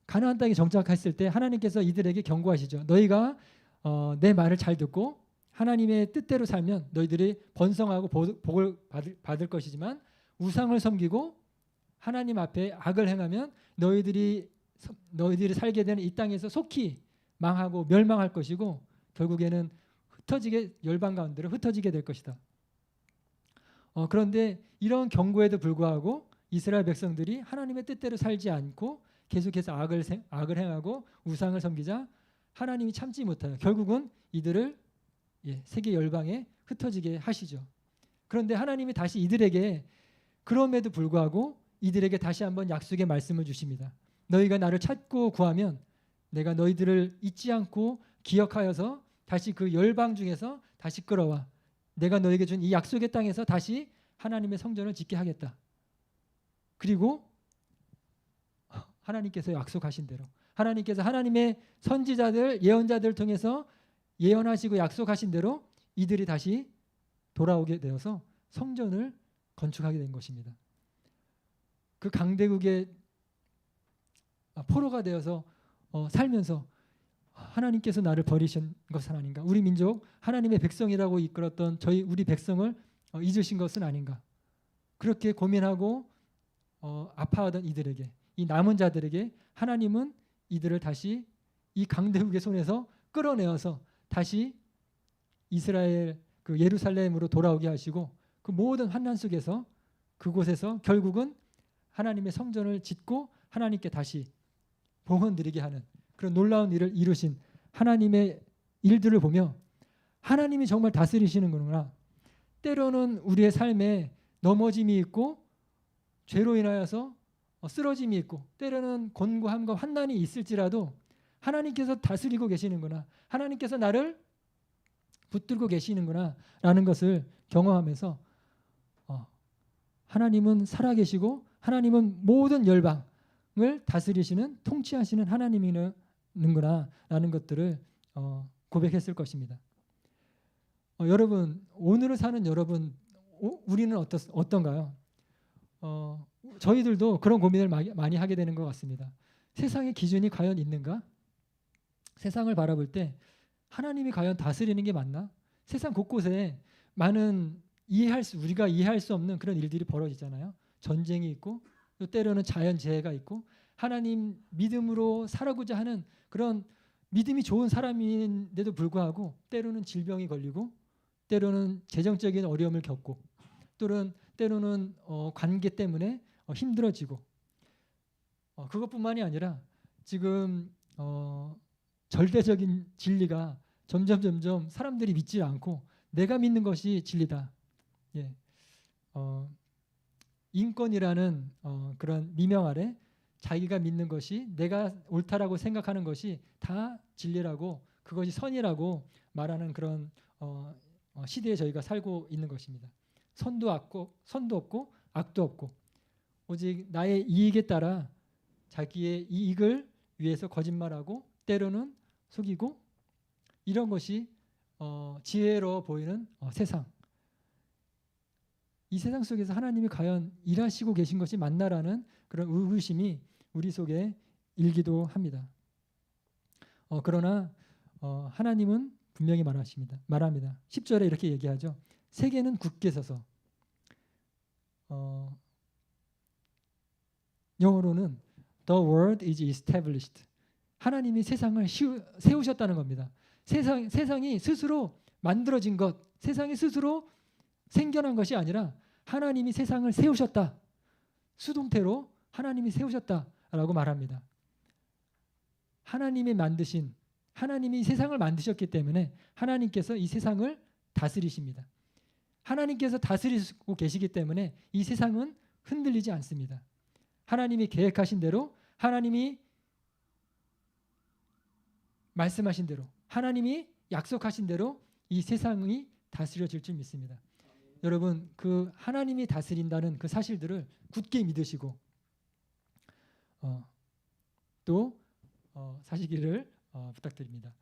가나안 땅에 정착했을 때 하나님께서 이들에게 경고하시죠. 너희가 내 말을 잘 듣고 하나님의 뜻대로 살면 너희들이 번성하고 복을 받을 것이지만, 우상을 섬기고 하나님 앞에 악을 행하면 너희들이 살게 되는 이 땅에서 속히 망하고 멸망할 것이고, 결국에는 열방 가운데로 흩어지게 될 것이다. 그런데 이런 경고에도 불구하고 이스라엘 백성들이 하나님의 뜻대로 살지 않고 계속해서 악을 행하고 우상을 섬기자 하나님이 참지 못하여 결국은 이들을 세계 열방에 흩어지게 하시죠. 그런데 하나님이 다시 이들에게, 그럼에도 불구하고 이들에게 다시 한번 약속의 말씀을 주십니다. 너희가 나를 찾고 구하면 내가 너희들을 잊지 않고 기억하여서 다시 그 열방 중에서 다시 끌어와 내가 너에게 준 이 약속의 땅에서 다시 하나님의 성전을 짓게 하겠다. 그리고 하나님께서 약속하신 대로, 하나님께서 하나님의 선지자들, 예언자들을 통해서 예언하시고 약속하신 대로 이들이 다시 돌아오게 되어서 성전을 건축하게 된 것입니다. 그 강대국의 포로가 되어서 살면서 하나님께서 나를 버리신 것은 아닌가? 우리 민족 하나님의 백성이라고 이끌었던 우리 백성을 잊으신 것은 아닌가? 그렇게 고민하고 아파하던 이들에게, 이 남은 자들에게 하나님은 이들을 다시 이 강대국의 손에서 끌어내어서 다시 이스라엘 그 예루살렘으로 돌아오게 하시고 그 모든 환난 속에서 그곳에서 결국은 하나님의 성전을 짓고 하나님께 다시 봉헌 드리게 하는 그런 놀라운 일을 이루신 하나님의 일들을 보며 하나님이 정말 다스리시는구나. 때로는 우리의 삶에 넘어짐이 있고 죄로 인하여서 쓰러짐이 있고 때로는 곤고함과 환난이 있을지라도 하나님께서 다스리고 계시는구나. 하나님께서 나를 붙들고 계시는구나 라는 것을 경험하면서 하나님은 살아계시고 하나님은 모든 열방을 다스리시는 통치하시는 하나님이는구나 라는 것들을 고백했을 것입니다. 여러분, 오늘을 사는 여러분, 우리는 어떤가요? 저희들도 그런 고민을 많이 하게 되는 것 같습니다. 세상의 기준이 과연 있는가? 세상을 바라볼 때 하나님이 과연 다스리는 게 맞나? 세상 곳곳에 많은 우리가 이해할 수 없는 그런 일들이 벌어지잖아요. 전쟁이 있고 또 때로는 자연재해가 있고 하나님 믿음으로 살아고자 하는 그런 믿음이 좋은 사람인데도 불구하고 때로는 질병이 걸리고 때로는 재정적인 어려움을 겪고 때로는 관계 때문에 힘들어지고 그것뿐만이 아니라 지금 절대적인 진리가 점점 사람들이 믿지 않고 내가 믿는 것이 진리다. 예. 인권이라는 그런 미명 아래 자기가 믿는 것이 내가 옳다라고 생각하는 것이 다 진리라고 그것이 선이라고 말하는 그런 시대에 저희가 살고 있는 것입니다. 선도 없고 악도 없고 오직 나의 이익에 따라 자기의 이익을 위해서 거짓말하고 때로는 속이고 이런 것이 지혜로 보이는 세상. 이 세상 속에서 하나님이 과연 일하시고 계신 것이 맞나라는 그런 의구심이 우리 속에 일기도 합니다. 그러나 하나님은 분명히 말합니다. 10절에 이렇게 얘기하죠. 세계는 굳게 서서 영어로는 The world is established. 하나님이 세상을 세우셨다는 겁니다. 세상이 스스로 만들어진 것, 세상이 스스로 생겨난 것이 아니라 하나님이 세상을 세우셨다. 수동태로 하나님이 세우셨다라고 말합니다. 하나님이 세상을 만드셨기 때문에 하나님께서 이 세상을 다스리십니다. 하나님께서 다스리고 계시기 때문에 이 세상은 흔들리지 않습니다. 하나님이 계획하신 대로 하나님이 말씀하신 대로 하나님이 약속하신 대로 이 세상이 다스려질 줄 믿습니다. 여러분 그 하나님이 다스린다는 그 사실들을 굳게 믿으시고 또 사시기를 부탁드립니다.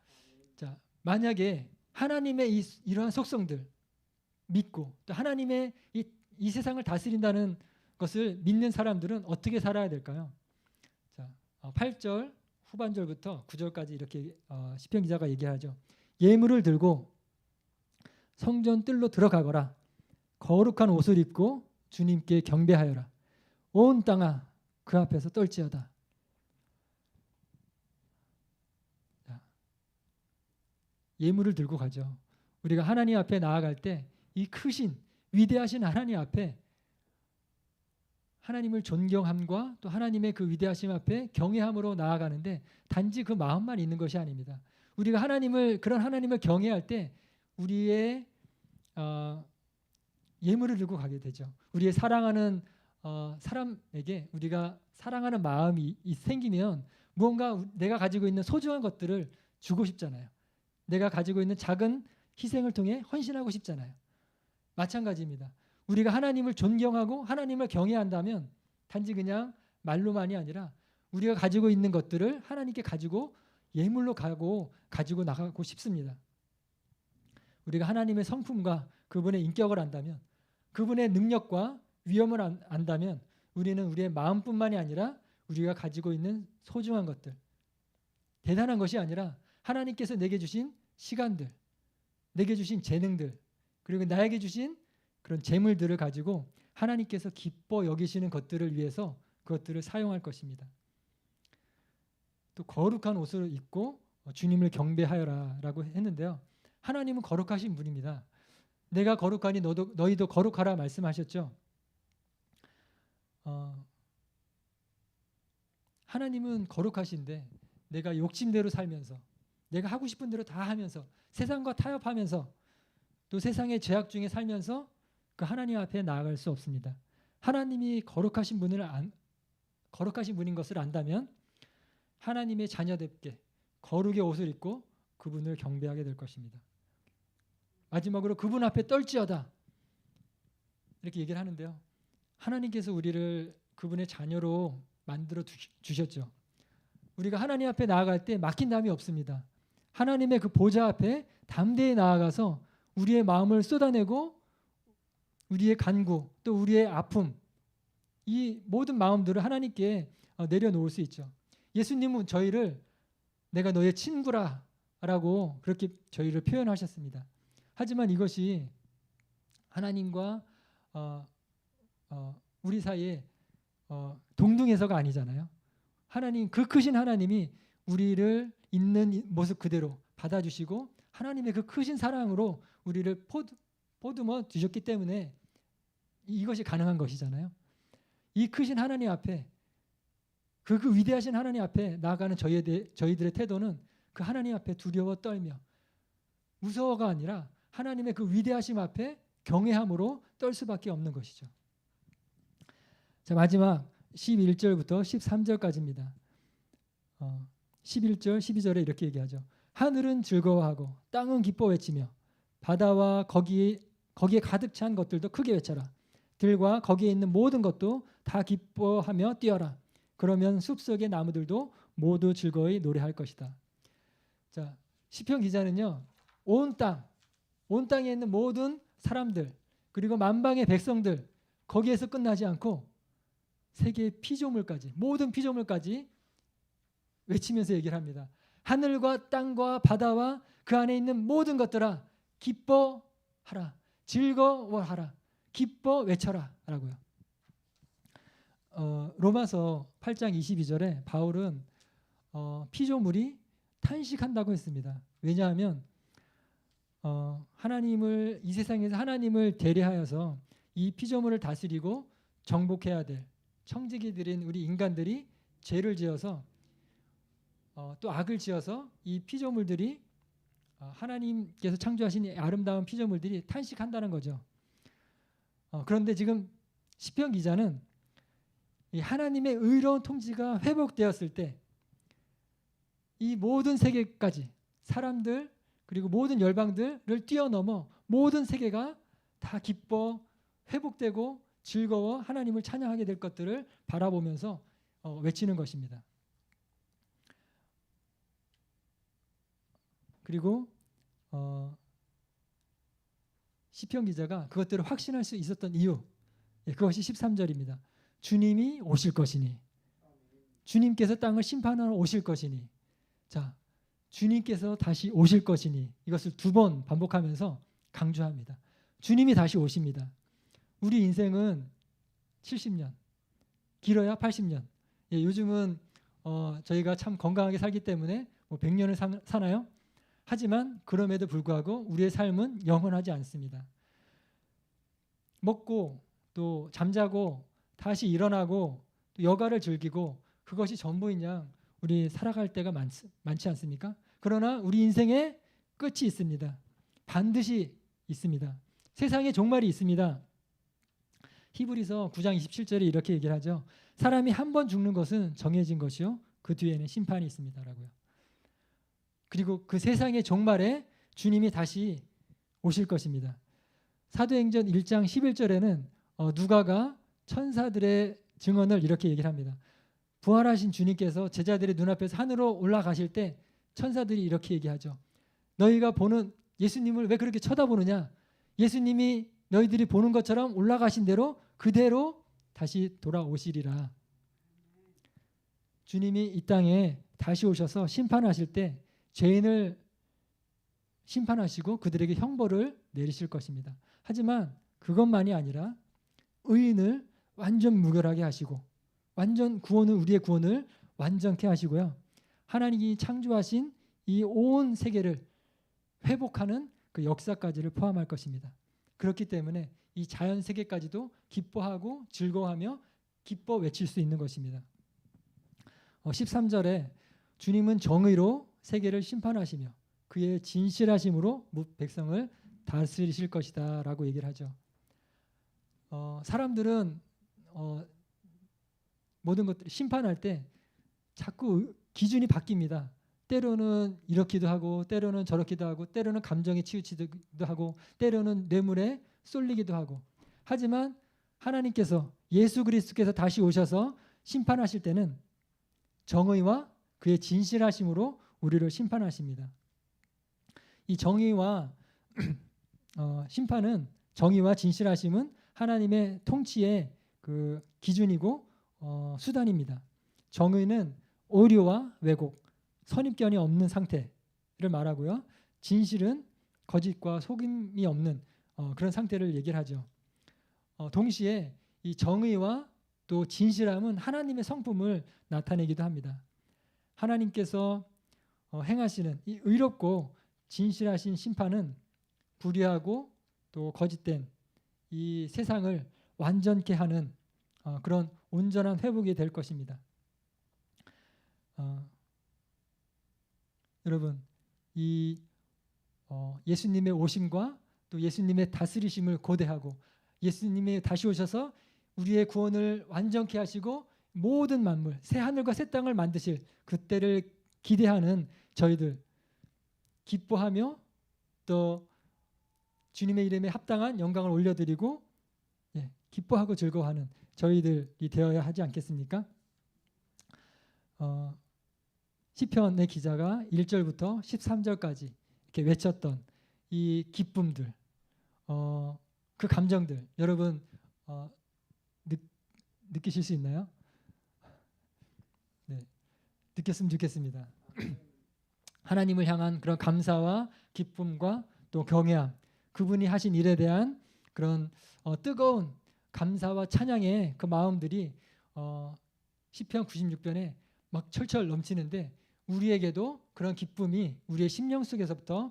자, 만약에 하나님의 이러한 속성들 믿고 또 하나님의 이 세상을 다스린다는 것을 믿는 사람들은 어떻게 살아야 될까요? 자, 8절 후반절부터 9절까지 이렇게 시편 기자가 얘기하죠. 예물을 들고 성전 뜰로 들어가거라. 거룩한 옷을 입고 주님께 경배하여라. 온 땅아 그 앞에서 떨지어다. 예물을 들고 가죠. 우리가 하나님 앞에 나아갈 때 이 크신 위대하신 하나님 앞에 하나님을 존경함과 또 하나님의 그 위대하심 앞에 경외함으로 나아가는데 단지 그 마음만 있는 것이 아닙니다. 우리가 그런 하나님을 경외할 때 우리의 예물을 들고 가게 되죠. 우리의 사랑하는 사람에게 우리가 사랑하는 마음이 생기면 무언가 내가 가지고 있는 소중한 것들을 주고 싶잖아요. 내가 가지고 있는 작은 희생을 통해 헌신하고 싶잖아요. 마찬가지입니다. 우리가 하나님을 존경하고 하나님을 경외한다면 단지 그냥 말로만이 아니라 우리가 가지고 있는 것들을 하나님께 예물로 가지고 나가고 싶습니다. 우리가 하나님의 성품과 그분의 인격을 안다면 그분의 능력과 위엄을 안다면 우리는 우리의 마음뿐만이 아니라 우리가 가지고 있는 소중한 것들 대단한 것이 아니라 하나님께서 내게 주신 시간들, 내게 주신 재능들, 그리고 나에게 주신 그런 재물들을 가지고 하나님께서 기뻐 여기시는 것들을 위해서 그것들을 사용할 것입니다. 또 거룩한 옷을 입고 주님을 경배하여라라고 했는데요. 하나님은 거룩하신 분입니다. 내가 거룩하니 너희도 거룩하라 말씀하셨죠. 하나님은 거룩하신데 내가 욕심대로 살면서 내가 하고 싶은 대로 다 하면서 세상과 타협하면서 또 세상의 죄악 중에 살면서 그 하나님 앞에 나아갈 수 없습니다. 하나님이 거룩하신 분인 것을 안다면 하나님의 자녀답게 거룩의 옷을 입고 그분을 경배하게 될 것입니다. 마지막으로 그분 앞에 떨지어다 이렇게 얘기를 하는데요. 하나님께서 우리를 그분의 자녀로 만들어 주셨죠. 우리가 하나님 앞에 나아갈 때 막힌 담이 없습니다. 하나님의 그 보좌 앞에 담대히 나아가서 우리의 마음을 쏟아내고 우리의 간구 또 우리의 아픔 이 모든 마음들을 하나님께 내려놓을 수 있죠. 예수님은 저희를 내가 너의 친구라 라고 그렇게 저희를 표현하셨습니다. 하지만 이것이 하나님과 우리 사이에 동등해서가 아니잖아요. 하나님 그 크신 하나님이 우리를 있는 모습 그대로 받아주시고 하나님의 그 크신 사랑으로 우리를 보듬어 주셨기 때문에 이것이 가능한 것이잖아요. 이 크신 하나님 앞에 그 위대하신 하나님 앞에 나아가는 저희들의 태도는 그 하나님 앞에 두려워 떨며 무서워가 아니라 하나님의 그 위대하심 앞에 경외함으로 떨 수밖에 없는 것이죠. 자, 마지막 11절부터 13절까지입니다. 11절, 12절에 이렇게 얘기하죠. 하늘은 즐거워하고 땅은 기뻐 외치며 바다와 거기에 가득 찬 것들도 크게 외쳐라. 들과 거기에 있는 모든 것도 다 기뻐하며 뛰어라. 그러면 숲속의 나무들도 모두 즐거이 노래할 것이다. 자, 시편 기자는요. 온 땅에 있는 모든 사람들 그리고 만방의 백성들 거기에서 끝나지 않고 세계의 피조물까지 모든 피조물까지 외치면서 얘기를 합니다. 하늘과 땅과 바다와 그 안에 있는 모든 것들아 기뻐하라. 즐거워하라. 기뻐 외쳐라 라고요. 로마서 8장 22절에 바울은 피조물이 탄식한다고 했습니다. 왜냐하면 이 세상에서 하나님을 대리하여서 이 피조물을 다스리고 정복해야 될 청지기들인 우리 인간들이 죄를 지어서 또 악을 지어서 이 피조물들이 하나님께서 창조하신 이 아름다운 피조물들이 탄식한다는 거죠. 그런데 지금 시편 기자는 이 하나님의 의로운 통치가 회복되었을 때 이 모든 세계까지 사람들 그리고 모든 열방들을 뛰어넘어 모든 세계가 다 기뻐 회복되고 즐거워 하나님을 찬양하게 될 것들을 바라보면서 외치는 것입니다. 그리고 시편 기자가 그것들을 확신할 수 있었던 이유 그것이 13절입니다. 주님이 오실 것이니 주님께서 땅을 심판하러 오실 것이니 자 주님께서 다시 오실 것이니 이것을 2번 반복하면서 강조합니다. 주님이 다시 오십니다. 우리 인생은 70년 길어야 80년 요즘은 저희가 참 건강하게 살기 때문에 뭐 100년을 사나요? 하지만 그럼에도 불구하고 우리의 삶은 영원하지 않습니다. 먹고 또 잠자고 다시 일어나고 또 여가를 즐기고 그것이 전부인 양 우리 살아갈 때가 많지 않습니까? 그러나 우리 인생에 끝이 있습니다. 반드시 있습니다. 세상에 종말이 있습니다. 히브리서 9장 27절에 이렇게 얘기를 하죠. 사람이 한 번 죽는 것은 정해진 것이요 그 뒤에는 심판이 있습니다라고요. 그리고 그 세상의 종말에 주님이 다시 오실 것입니다. 사도행전 1장 11절에는 누가가 천사들의 증언을 이렇게 얘기를 합니다. 부활하신 주님께서 제자들의 눈앞에서 하늘로 올라가실 때 천사들이 이렇게 얘기하죠. 너희가 보는 예수님을 왜 그렇게 쳐다보느냐? 예수님이 너희들이 보는 것처럼 올라가신 대로 그대로 다시 돌아오시리라. 주님이 이 땅에 다시 오셔서 심판하실 때 죄인을 심판하시고 그들에게 형벌을 내리실 것입니다. 하지만 그것만이 아니라 의인을 완전 무결하게 하시고 완전 구원을 우리의 구원을 완전케 하시고요. 하나님이 창조하신 이 온 세계를 회복하는 그 역사까지를 포함할 것입니다. 그렇기 때문에 이 자연 세계까지도 기뻐하고 즐거워하며 기뻐 외칠 수 있는 것입니다. 13절에 주님은 정의로 세계를 심판하시며 그의 진실하심으로 백성을 다스리실 것이다 라고 얘기를 하죠. 사람들은 모든 것들 심판할 때 자꾸 기준이 바뀝니다. 때로는 이렇기도 하고 때로는 저렇기도 하고 때로는 감정에 치우치기도 하고 때로는 뇌물에 쏠리기도 하고 하지만 하나님께서 예수 그리스도께서 다시 오셔서 심판하실 때는 정의와 그의 진실하심으로 우리를 심판하십니다. 이 정의와 심판은 정의와 진실하심은 하나님의 통치의 그 기준이고 수단입니다. 정의는 오류와 왜곡, 선입견이 없는 상태를 말하고요. 진실은 거짓과 속임이 없는 그런 상태를 얘기를 하죠. 동시에 이 정의와 또 진실함은 하나님의 성품을 나타내기도 합니다. 하나님께서 행하시는 이 의롭고 진실하신 심판은 불의하고 또 거짓된 이 세상을 완전케 하는 그런 온전한 회복이 될 것입니다. 여러분, 이 예수님의 오심과 또 예수님의 다스리심을 고대하고 예수님이 다시 오셔서 우리의 구원을 완전케 하시고 모든 만물, 새 하늘과 새 땅을 만드실 그때를 기대하는 저희들 기뻐하며 또 주님의 이름에 합당한 영광을 올려드리고 기뻐하고 즐거워하는 저희들이 되어야 하지 않겠습니까? 시편의 기자가 1절부터 13절까지 이렇게 외쳤던 이 기쁨들, 그 감정들 여러분 느끼실 수 있나요? 네, 느꼈으면 좋겠습니다. 하나님을 향한 그런 감사와 기쁨과 또 경외함, 그분이 하신 일에 대한 그런 뜨거운 감사와 찬양의 그 마음들이 시편 96편에 막 철철 넘치는데 우리에게도 그런 기쁨이 우리의 심령 속에서부터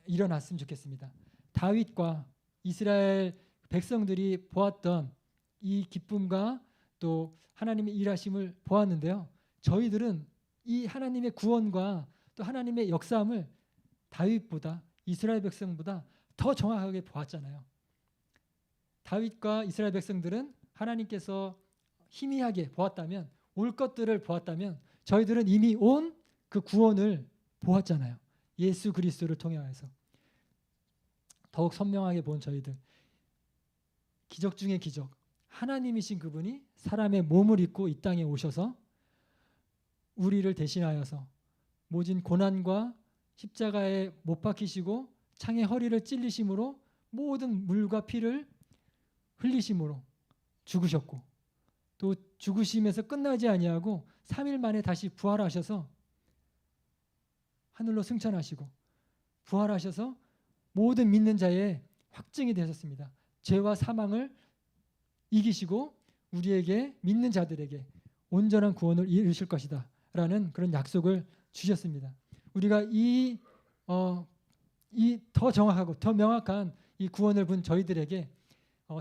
일어났으면 좋겠습니다. 다윗과 이스라엘 백성들이 보았던 이 기쁨과 또 하나님의 일하심을 보았는데요. 저희들은 이 하나님의 구원과 또 하나님의 역사함을 다윗보다 이스라엘 백성보다 더 정확하게 보았잖아요. 다윗과 이스라엘 백성들은 하나님께서 희미하게 보았다면 올 것들을 보았다면 저희들은 이미 온 그 구원을 보았잖아요. 예수 그리스도를 통해서 더욱 선명하게 본 저희들 기적 중의 기적 하나님이신 그분이 사람의 몸을 입고 이 땅에 오셔서 우리를 대신하여서 모진 고난과 십자가에 못 박히시고 창에 허리를 찔리심으로 모든 물과 피를 흘리심으로 죽으셨고 또 죽으심에서 끝나지 아니하고 3일 만에 다시 부활하셔서 하늘로 승천하시고 부활하셔서 모든 믿는 자의 확증이 되셨습니다. 죄와 사망을 이기시고 우리에게 믿는 자들에게 온전한 구원을 이루실 것이다 라는 그런 약속을 주셨습니다. 우리가 이 더 정확하고 더 명확한 이 구원을 본 저희들에게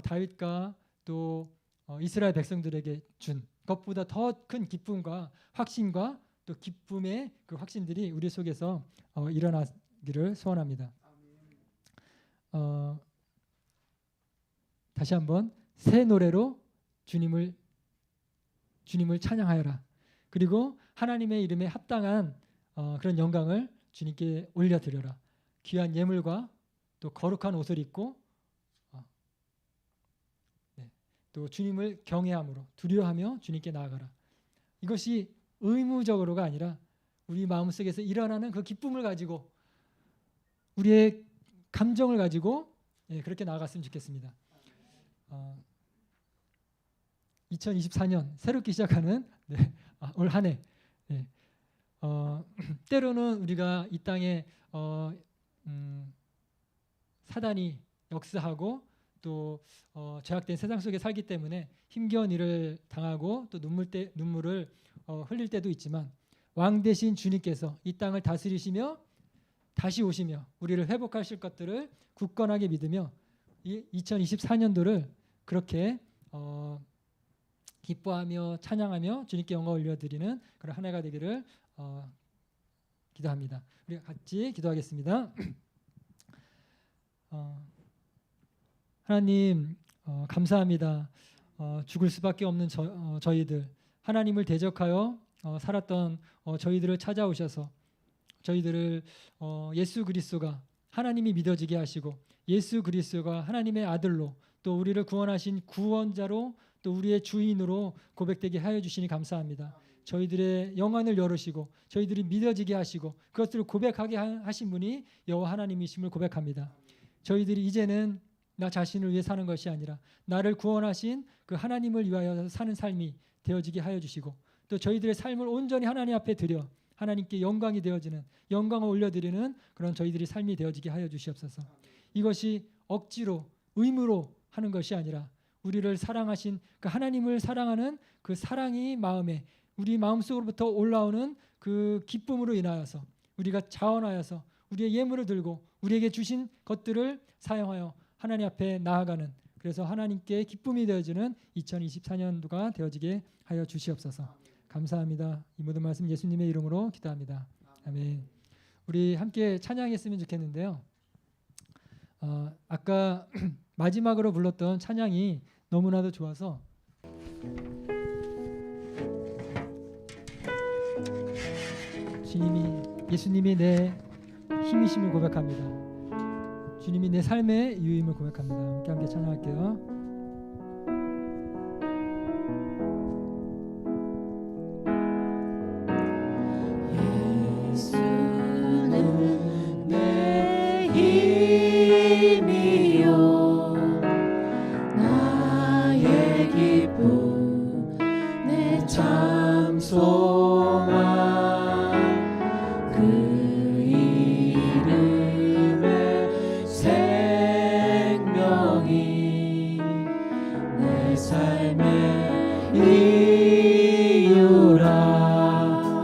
다윗과 또 이스라엘 백성들에게 준 것보다 더 큰 기쁨과 확신과 또 기쁨의 그 확신들이 우리 속에서 일어나기를 소원합니다. 다시 한번 새 노래로 주님을 찬양하여라. 그리고 하나님의 이름에 합당한 그런 영광을 주님께 올려드려라. 귀한 예물과 또 거룩한 옷을 입고 또 주님을 경외함으로 두려워하며 주님께 나아가라. 이것이 의무적으로가 아니라 우리 마음속에서 일어나는 그 기쁨을 가지고 우리의 감정을 가지고 그렇게 나아갔으면 좋겠습니다. 2024년 새롭게 시작하는 올 한 해 때로는 우리가 이 땅에 사단이 역사하고 또 죄악된 세상 속에 살기 때문에 힘겨운 일을 당하고 또 눈물을 흘릴 때도 있지만 왕 대신 주님께서 이 땅을 다스리시며 다시 오시며 우리를 회복하실 것들을 굳건하게 믿으며 이 2024년도를 그렇게 기뻐하며 찬양하며 주님께 영광 올려드리는 그런 한 해가 되기를 기도합니다. 우리 같이 기도하겠습니다. 하나님 감사합니다. 죽을 수밖에 없는 저희들 하나님을 대적하여 살았던 저희들을 찾아오셔서 저희들을 예수 그리스도가 하나님이 믿어지게 하시고 예수 그리스도가 하나님의 아들로 또 우리를 구원하신 구원자로 또 우리의 주인으로 고백되게 하여 주시니 감사합니다. 저희들의 영안을 열으시고 저희들이 믿어지게 하시고 그것들을 고백하게 하신 분이 여호와 하나님이심을 고백합니다. 저희들이 이제는 나 자신을 위해 사는 것이 아니라 나를 구원하신 그 하나님을 위하여 사는 삶이 되어지게 하여 주시고 또 저희들의 삶을 온전히 하나님 앞에 드려 하나님께 영광이 되어지는 영광을 올려드리는 그런 저희들이 삶이 되어지게 하여 주시옵소서. 이것이 억지로 의무로 하는 것이 아니라 우리를 사랑하신 그 하나님을 사랑하는 그 사랑이 마음에 우리 마음속으로부터 올라오는 그 기쁨으로 인하여서 우리가 자원하여서 우리의 예물을 들고 우리에게 주신 것들을 사용하여 하나님 앞에 나아가는 그래서 하나님께 기쁨이 되어지는 2024년도가 되어지게 하여 주시옵소서. 감사합니다. 이 모든 말씀 예수님의 이름으로 기도합니다. 아멘. 우리 함께 찬양했으면 좋겠는데요. 아까 마지막으로 불렀던 찬양이 너무나도 좋아서 예수님이 내 힘이심을 고백합니다. 주님이 내 삶의 유임을 고백합니다. 함께 찬양할게요.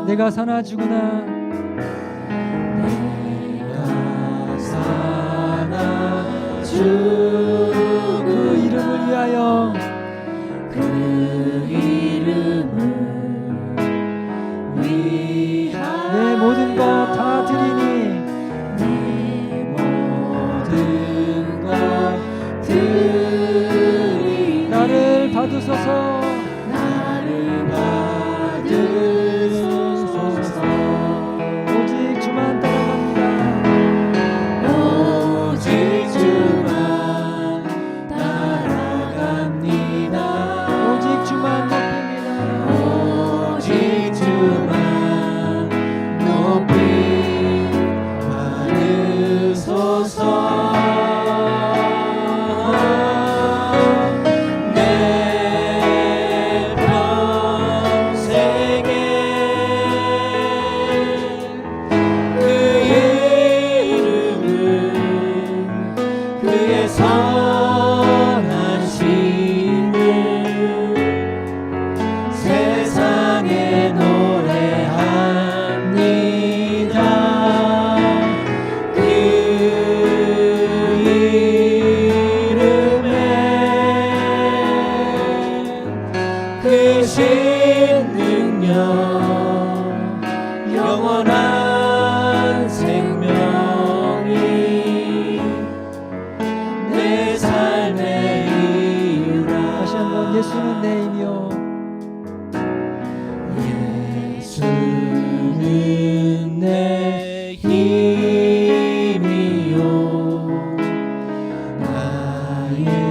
내가 사나 죽으나 내가 사나 죽으나 그 이름을 위하여 그 이름을 위하여 내 모든 것 다 드리니 내 모든 것 드리니 나를 받으소서 나를 받으소서 오직 주만 따라갑니다. 오직 주만 따라갑니다. 오직 주만 높입니다. 오직 주만 높이 받으소서. 내 평생에 그의 이름을 그의 선하심을 세상에 노래합니다. 그 이름에 크신 능력 영원한 생명이 내 삶의 이유라. 다시 한번 예수는 내 힘이요 예수는 내 힘이요 나의